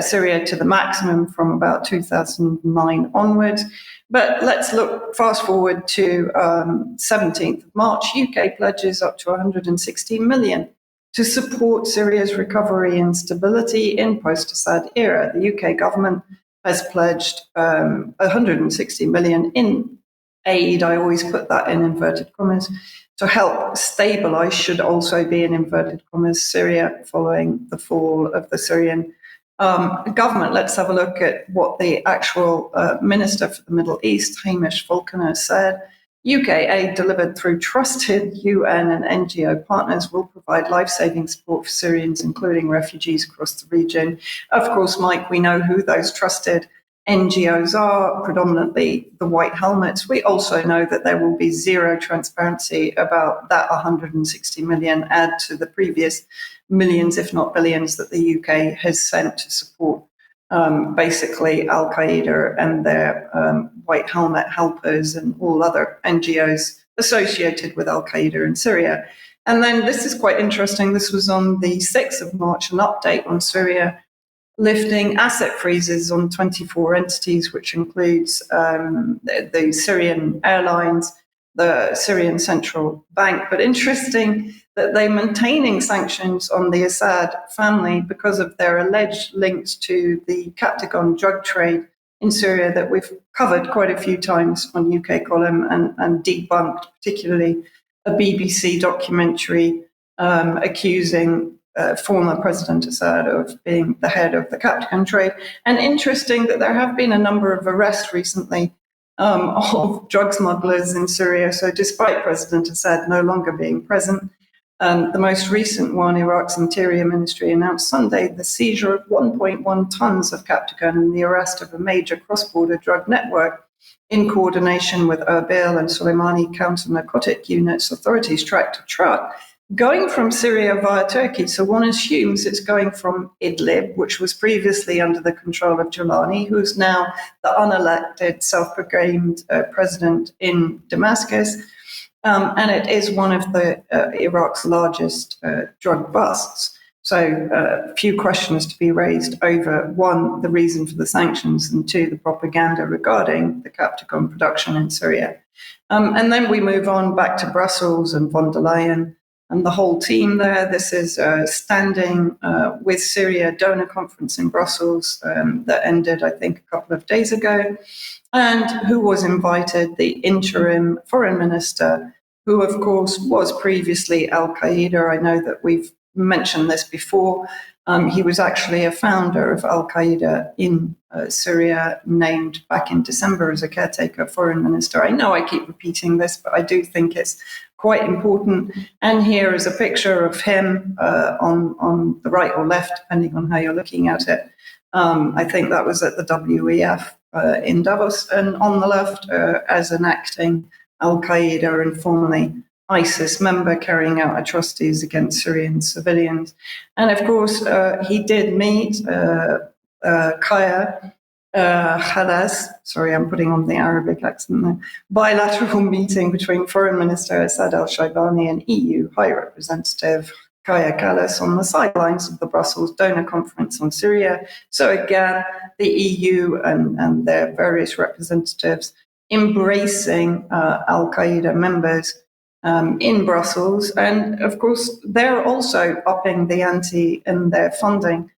Syria to the maximum from about 2009 onwards. But let's look fast forward to 17th of March. UK pledges up to 160 million to support Syria's recovery and stability in post-Assad era. The UK government has pledged 160 million in aid. I always put that in inverted commas, to help stabilize, should also be in inverted commas, Syria following the fall of the Syrian government. Let's have a look at what the actual Minister for the Middle East, Hamish Falconer, said. UK aid delivered through trusted UN and NGO partners will provide life-saving support for Syrians, including refugees across the region. Of course, Mike, we know who those trusted NGOs are, predominantly the White Helmets. We also know that there will be zero transparency about that 160 million add to the previous millions, if not billions, that the UK has sent to support basically Al-Qaeda and their White Helmet helpers and all other NGOs associated with Al-Qaeda in Syria. And then this is quite interesting. This was on the 6th of March, an update on Syria, lifting asset freezes on 24 entities, which includes the Syrian airlines, the Syrian Central Bank. But interesting that they're maintaining sanctions on the Assad family because of their alleged links to the Captagon drug trade in Syria that we've covered quite a few times on UK Column and debunked, particularly a BBC documentary accusing former President Assad of being the head of the Captagon trade. And interesting that there have been a number of arrests recently of drug smugglers in Syria. So despite President Assad no longer being present, the most recent one, Iraq's Interior Ministry announced Sunday the seizure of 1.1 tons of Captagon and the arrest of a major cross-border drug network in coordination with Erbil and Soleimani counter-narcotic units. Authorities tracked a truck going from Syria via Turkey. So one assumes it's going from Idlib, which was previously under the control of Giuliani, who's now the unelected, self-proclaimed president in Damascus. And it is one of the Iraq's largest drug busts. So a few questions to be raised over, one, the reason for the sanctions, and two, the propaganda regarding the Captagon production in Syria. And then we move on back to Brussels and von der Leyen and the whole team there. This is standing with Syria donor conference in Brussels that ended, I think, a couple of days ago. And who was invited? The interim foreign minister, who, of course, was previously Al-Qaeda. I know that we've mentioned this before. He was actually a founder of Al-Qaeda in Syria, named back in December as a caretaker foreign minister. I know I keep repeating this, but I do think it's quite important. And here is a picture of him on the right or left, depending on how you're looking at it. I think that was at the WEF in Davos, and on the left as an acting Al-Qaeda and formerly ISIS member carrying out atrocities against Syrian civilians. And of course, he did meet Kaya Khalas, sorry, I'm putting on the Arabic accent there, bilateral meeting between Foreign Minister Assad al-Shaibani and EU High Representative Kaya Kallas on the sidelines of the Brussels donor conference on Syria. So again, the EU and their various representatives embracing Al-Qaeda members in Brussels. And of course, they're also upping the ante in their funding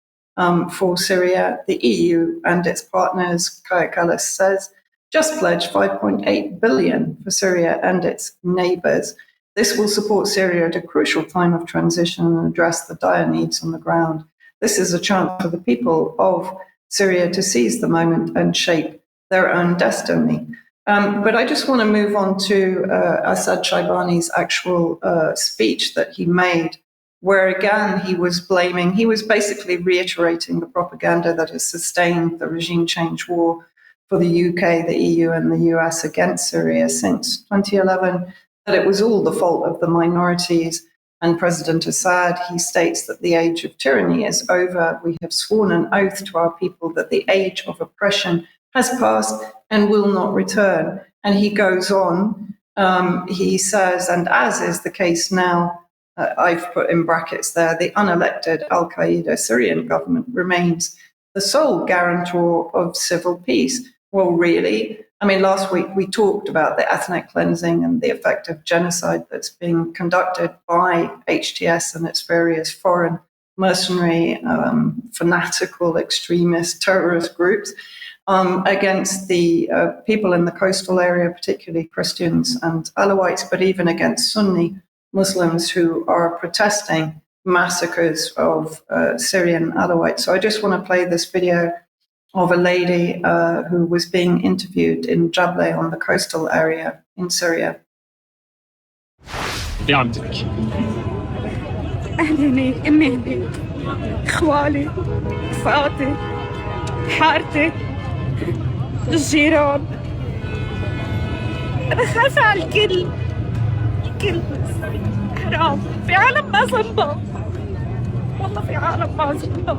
for Syria. The EU and its partners, Kaya Kallas says, just pledged 5.8 billion for Syria and its neighbours. This will support Syria at a crucial time of transition and address the dire needs on the ground. This is a chance for the people of Syria to seize the moment and shape their own destiny. But I just want to move on to Assad Shaibani's actual speech that he made, where again he was basically reiterating the propaganda that has sustained the regime change war for the UK, the EU and the US against Syria since 2011, that it was all the fault of the minorities and President Assad. He states that the age of tyranny is over. We have sworn an oath to our people that the age of oppression has passed and will not return. And he goes on, he says, and as is the case now, I've put in brackets there, the unelected Al-Qaeda Syrian government remains the sole guarantor of civil peace. Well, really? I mean, last week we talked about the ethnic cleansing and the effect of genocide that's being conducted by HTS and its various foreign mercenary, fanatical, extremist, terrorist groups against the people in the coastal area, particularly Christians and Alawites, but even against Sunni Muslims who are protesting massacres of Syrian Alawites. So I just want to play this video of a lady who was being interviewed in Jable on the coastal area in Syria. بيعمتك أهلي أمي إخوالي رفقاتي حارتي الجيران أنا خايفة على الكل حرام في عالم ما زنبط والله في عالم ما زنبط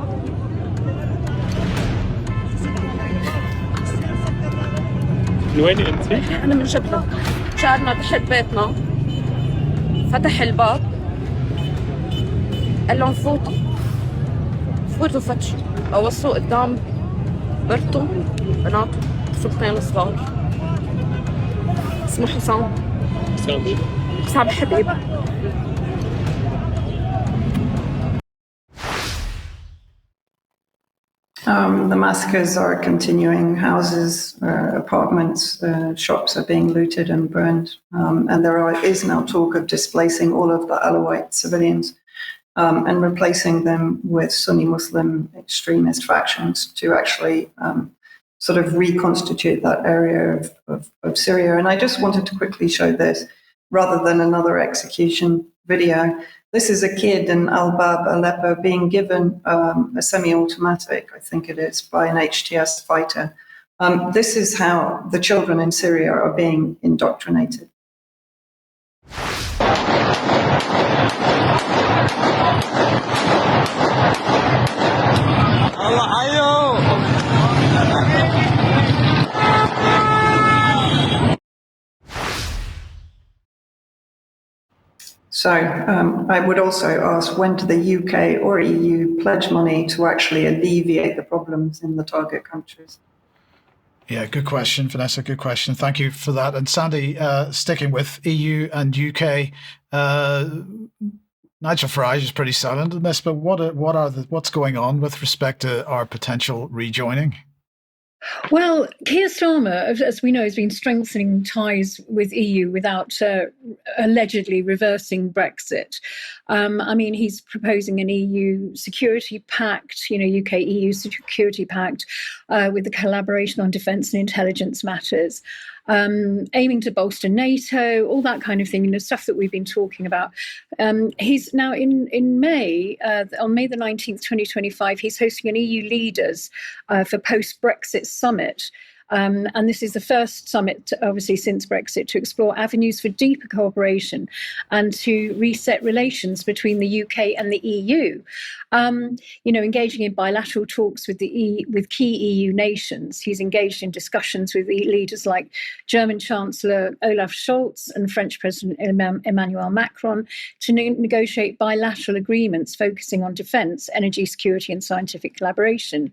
من وين أنت؟ أنا من جبلة جارنا تحت بيتنا فتح الباب قال لهم فوتوا فتشوا وصلوا قدام مرته بناته طفلتين صغار اسمه حسام حبيب. The massacres are continuing. Houses, apartments, shops are being looted and burned. And there is now talk of displacing all of the Alawite civilians and replacing them with Sunni Muslim extremist factions to actually sort of reconstitute that area of Syria. And I just wanted to quickly show this rather than another execution video. This is a kid in Al-Bab, Aleppo, being given a semi-automatic, I think it is, by an HTS fighter. This is how the children in Syria are being indoctrinated. So I would also ask, when do the UK or EU pledge money to actually alleviate the problems in the target countries? Yeah, good question, Vanessa. Good question. Thank you for that. And Sandi, sticking with EU and UK, Nigel Farage is pretty silent in this, but what's going on with respect to our potential rejoining? Well, Keir Starmer, as we know, has been strengthening ties with EU without allegedly reversing Brexit. I mean, he's proposing an EU security pact, UK-EU security pact with the collaboration on defence and intelligence matters, aiming to bolster NATO, all that kind of thing, stuff that we've been talking about. He's now in May, on May the 19th, 2025, he's hosting an EU leaders for post-Brexit summit. And this is the first summit, obviously, since Brexit to explore avenues for deeper cooperation and to reset relations between the UK and the EU. Engaging in bilateral talks with with key EU nations. He's engaged in discussions with leaders like German Chancellor Olaf Scholz and French President Emmanuel Macron to negotiate bilateral agreements focusing on defence, energy security and scientific collaboration.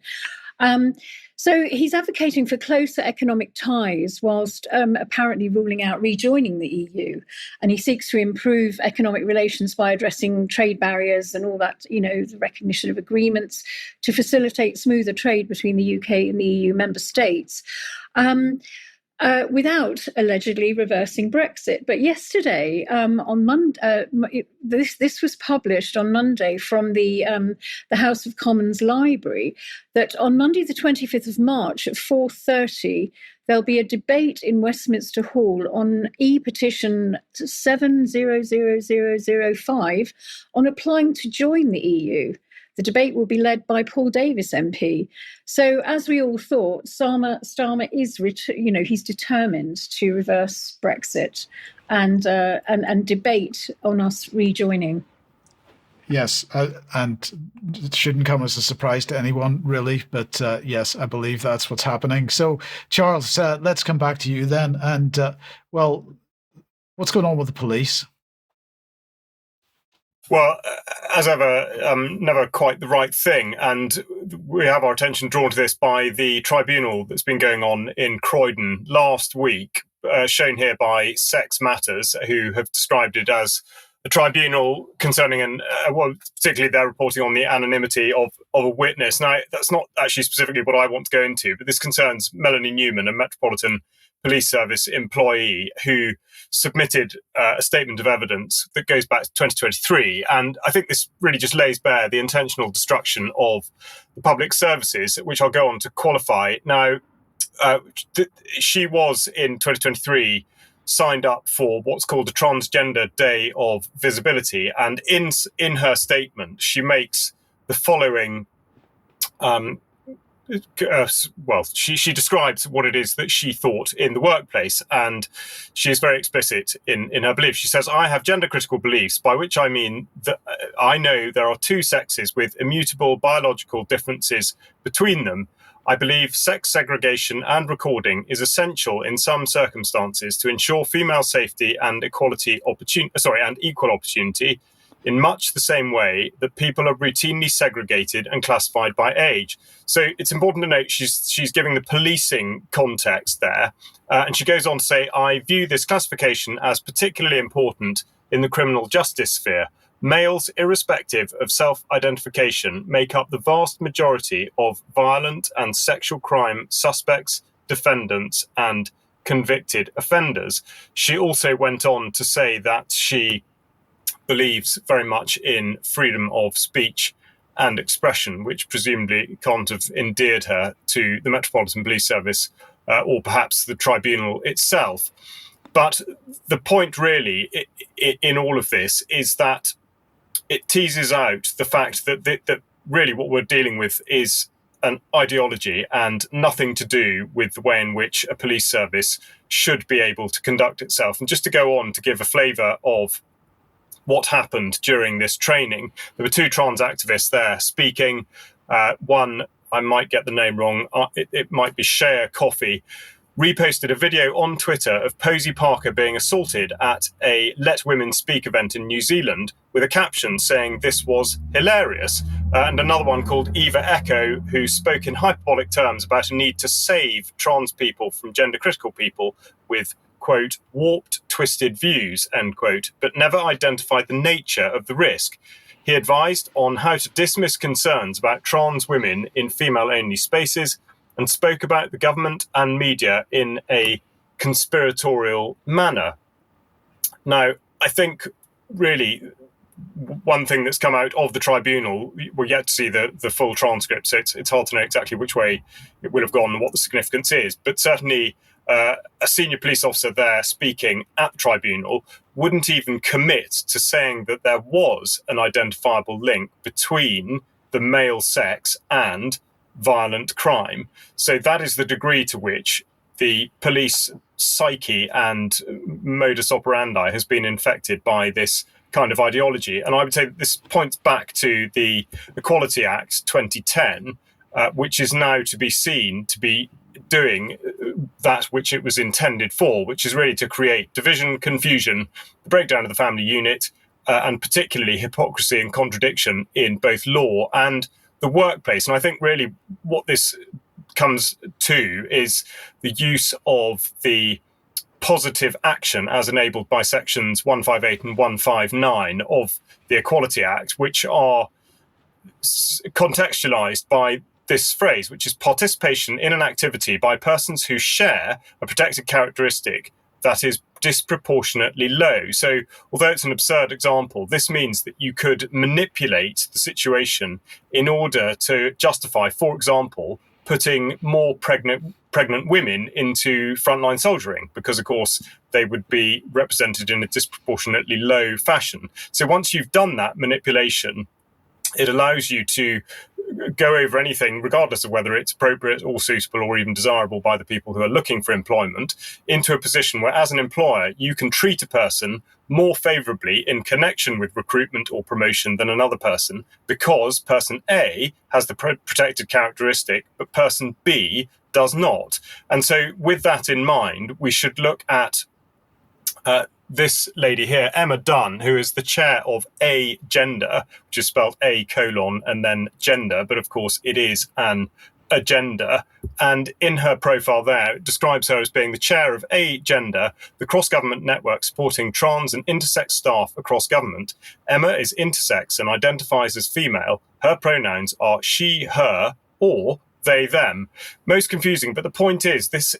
So he's advocating for closer economic ties whilst apparently ruling out rejoining the EU. And he seeks to improve economic relations by addressing trade barriers and all that, the recognition of agreements to facilitate smoother trade between the UK and the EU member states. Without allegedly reversing Brexit. But yesterday, on Monday, this was published on Monday from the House of Commons Library, that on Monday the 25th of March at 4:30, there'll be a debate in Westminster Hall on e-petition 700005 on applying to join the EU. The debate will be led by Paul Davis MP. So, as we all thought, Starmer is, he's determined to reverse Brexit and debate on us rejoining. Yes, and it shouldn't come as a surprise to anyone, really. But yes, I believe that's what's happening. So, Charles, let's come back to you then. And what's going on with the police? Well, as ever, never quite the right thing. And we have our attention drawn to this by the tribunal that's been going on in Croydon last week, shown here by Sex Matters, who have described it as a tribunal concerning, particularly they're reporting on the anonymity of a witness. Now, that's not actually specifically what I want to go into, but this concerns Melanie Newman, a Metropolitan Police Service employee who submitted a statement of evidence that goes back to 2023. And I think this really just lays bare the intentional destruction of the public services, which I'll go on to qualify. Now, she was in 2023 signed up for what's called the Transgender Day of Visibility. And in her statement, she makes the following she describes what it is that she thought in the workplace, and she is very explicit in her beliefs. She says, "I have gender-critical beliefs, by which I mean that I know there are two sexes with immutable biological differences between them. I believe sex segregation and recording is essential in some circumstances to ensure female safety and equal opportunity, in much the same way that people are routinely segregated and classified by age." So it's important to note she's giving the policing context there. And she goes on to say, "I view this classification as particularly important in the criminal justice sphere. Males, irrespective of self-identification, make up the vast majority of violent and sexual crime suspects, defendants, and convicted offenders." She also went on to say that she believes very much in freedom of speech and expression, which presumably can't have endeared her to the Metropolitan Police Service or perhaps the tribunal itself. But the point really in all of this is that it teases out the fact that really what we're dealing with is an ideology and nothing to do with the way in which a police service should be able to conduct itself. And just to go on to give a flavour of what happened during this training, there were two trans activists there speaking. One, I might get the name wrong, it might be Shea Coffee, reposted a video on Twitter of Posey Parker being assaulted at a Let Women Speak event in New Zealand with a caption saying this was hilarious. And another one called Eva Echo, who spoke in hyperbolic terms about a need to save trans people from gender-critical people with, quote, warped, twisted views, end quote, but never identified the nature of the risk. He advised on how to dismiss concerns about trans women in female-only spaces and spoke about the government and media in a conspiratorial manner. Now, I think really one thing that's come out of the tribunal, we're yet to see the full transcript, so it's hard to know exactly which way it would have gone and what the significance is, but certainly a senior police officer there speaking at the tribunal wouldn't even commit to saying that there was an identifiable link between the male sex and violent crime. So that is the degree to which the police psyche and modus operandi has been infected by this kind of ideology. And I would say that this points back to the Equality Act 2010, which is now to be seen to be doing that which it was intended for, which is really to create division, confusion, the breakdown of the family unit, and particularly hypocrisy and contradiction in both law and the workplace. And I think really what this comes to is the use of the positive action as enabled by sections 158 and 159 of the Equality Act, which are contextualized by this phrase, which is participation in an activity by persons who share a protected characteristic that is disproportionately low. So although it's an absurd example, this means that you could manipulate the situation in order to justify, for example, putting more pregnant women into frontline soldiering, because of course they would be represented in a disproportionately low fashion. So once you've done that manipulation, it allows you to go over anything, regardless of whether it's appropriate or suitable or even desirable by the people who are looking for employment, into a position where, as an employer, you can treat a person more favourably in connection with recruitment or promotion than another person, because person A has the protected characteristic, but person B does not. And so with that in mind, we should look at this lady here, Emma Dunn, who is the chair of Agenda, which is spelled A: and then gender, but of course it is an agenda. And in her profile there, it describes her as being the chair of Agenda, the cross-government network supporting trans and intersex staff across government. Emma is intersex and identifies as female. Her pronouns are she, her, or they, them. Most confusing, but the point is this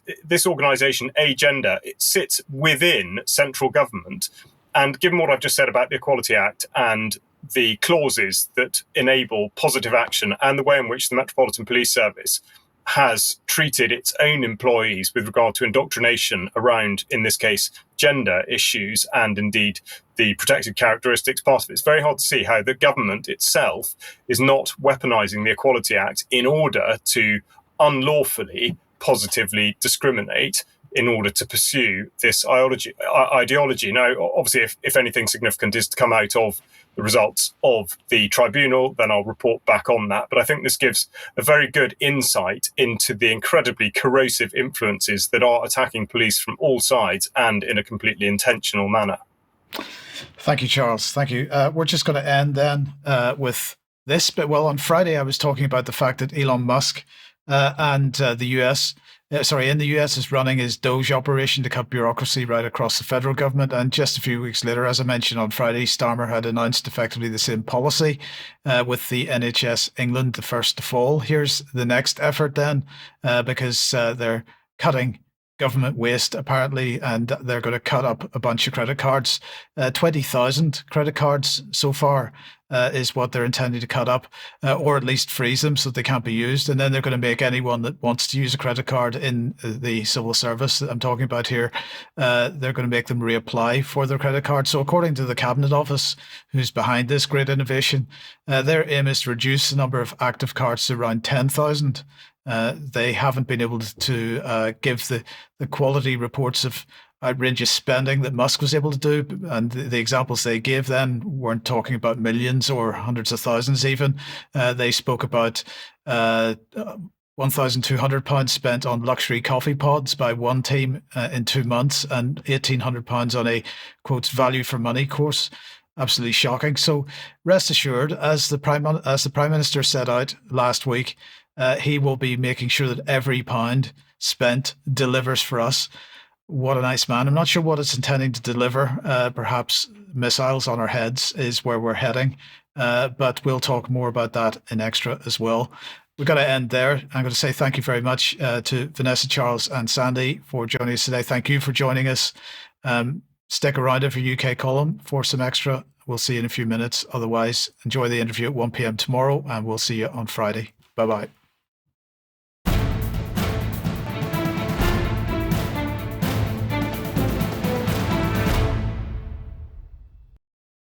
organisation, Agenda, it sits within central government. And given what I've just said about the Equality Act and the clauses that enable positive action and the way in which the Metropolitan Police Service has treated its own employees with regard to indoctrination around, in this case, gender issues and indeed the protected characteristics part of it, it's very hard to see how the government itself is not weaponising the Equality Act in order to unlawfully positively discriminate in order to pursue this ideology. Now, obviously, if anything significant is to come out of the results of the tribunal, then I'll report back on that. But I think this gives a very good insight into the incredibly corrosive influences that are attacking police from all sides and in a completely intentional manner. Thank you, Charles. Thank you. We're just going to end then with this. But well, on Friday, I was talking about the fact that Elon Musk and the US in the US is running his Doge operation to cut bureaucracy right across the federal government. And just a few weeks later, as I mentioned on Friday, Starmer had announced effectively the same policy with the NHS England, the first to fall. Here's the next effort then, because they're cutting government waste apparently, and they're going to cut up a bunch of credit cards. 20,000 credit cards so far is what they're intending to cut up, or at least freeze them so they can't be used. And then they're going to make anyone that wants to use a credit card in the civil service that I'm talking about here, they're going to make them reapply for their credit card. So according to the Cabinet Office, who's behind this great innovation, their aim is to reduce the number of active cards to around 10,000. They haven't been able to give the quality reports of outrageous spending that Musk was able to do. And the examples they gave then weren't talking about millions or hundreds of thousands even. They spoke about £1,200 spent on luxury coffee pods by one team in 2 months and £1,800 on a, quote, value for money course. Absolutely shocking. So rest assured, as the Prime Minister set out last week, he will be making sure that every pound spent delivers for us. What a nice man. I'm not sure what it's intending to deliver. Perhaps missiles on our heads is where we're heading. But we'll talk more about that in Extra as well. We've got to end there. I'm going to say thank you very much to Vanessa, Charles and Sandi for joining us today. Thank you for joining us. Stick around for UK column for some Extra. We'll see you in a few minutes. Otherwise, enjoy the interview at 1 p.m. tomorrow, and we'll see you on Friday. Bye-bye.